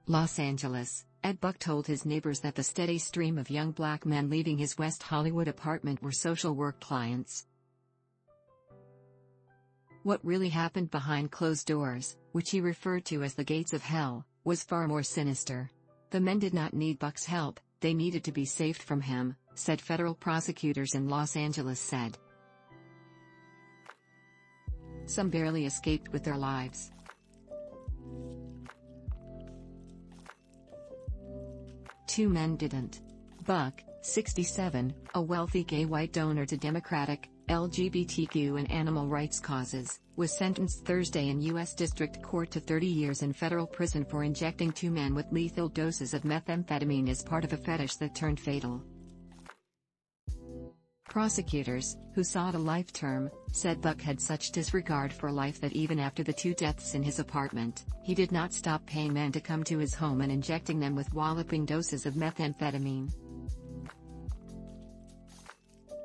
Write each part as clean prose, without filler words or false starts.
Los Angeles, Ed Buck told his neighbors that the steady stream of young black men leaving his West Hollywood apartment were social work clients. What really happened behind closed doors, which he referred to as the gates of hell, was far more sinister. The men did not need Buck's help, they needed to be saved from him, said federal prosecutors in Los Angeles said. Some barely escaped with their lives. Two men didn't. Buck, 67, a wealthy gay white donor to Democratic, LGBTQ and animal rights causes, was sentenced Thursday in U.S. District Court to 30 years in federal prison for injecting two men with lethal doses of methamphetamine as part of a fetish that turned fatal. Prosecutors, who sought a life term, said Buck had such disregard for life that even after the two deaths in his apartment, he did not stop paying men to come to his home and injecting them with walloping doses of methamphetamine.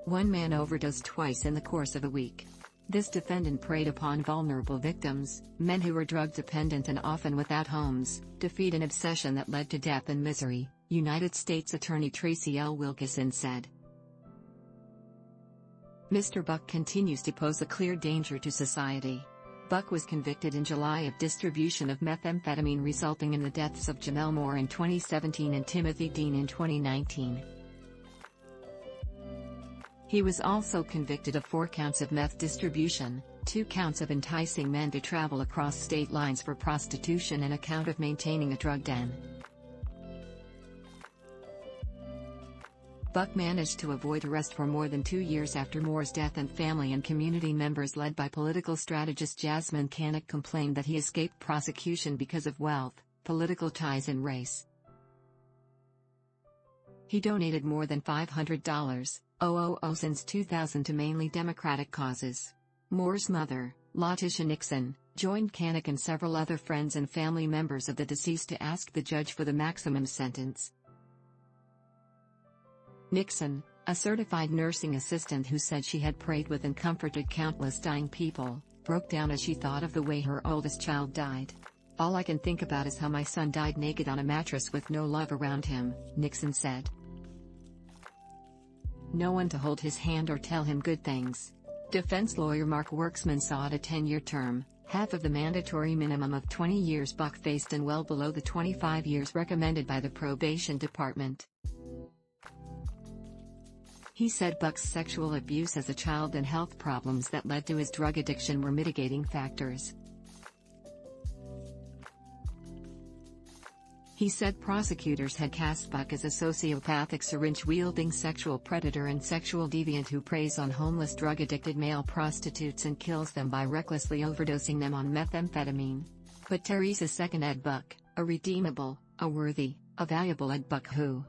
One man overdosed twice in the course of a week. This defendant preyed upon vulnerable victims, men who were drug dependent and often without homes, to feed an obsession that led to death and misery, United States Attorney Tracy L. Wilkeson said. Mr. Buck continues to pose a clear danger to society. Buck was convicted in July of distribution of methamphetamine, resulting in the deaths of Jamel Moore in 2017 and Timothy Dean in 2019. He was also convicted of 4 counts of meth distribution, 2 counts of enticing men to travel across state lines for prostitution, and a count of maintaining a drug den. Buck managed to avoid arrest for more than 2 years after Moore's death, and family and community members led by political strategist Jasmine Canick complained that he escaped prosecution because of wealth, political ties and race. He donated more than $500,000 since 2000 to mainly Democratic causes. Moore's mother, Latisha Nixon, joined Canick and several other friends and family members of the deceased to ask the judge for the maximum sentence. Nixon, a certified nursing assistant who said she had prayed with and comforted countless dying people, broke down as she thought of the way her oldest child died. "All I can think about is how my son died naked on a mattress with no love around him," Nixon said. No one to hold his hand or tell him good things. Defense lawyer Mark Worksman sought a 10-year term, half of the mandatory minimum of 20 years Buck faced and well below the 25 years recommended by the probation department. He said Buck's sexual abuse as a child and health problems that led to his drug addiction were mitigating factors. He said prosecutors had cast Buck as a sociopathic syringe-wielding sexual predator and sexual deviant who preys on homeless drug-addicted male prostitutes and kills them by recklessly overdosing them on methamphetamine. But Teresa's second Ed Buck, a redeemable, a worthy, a valuable Ed Buck who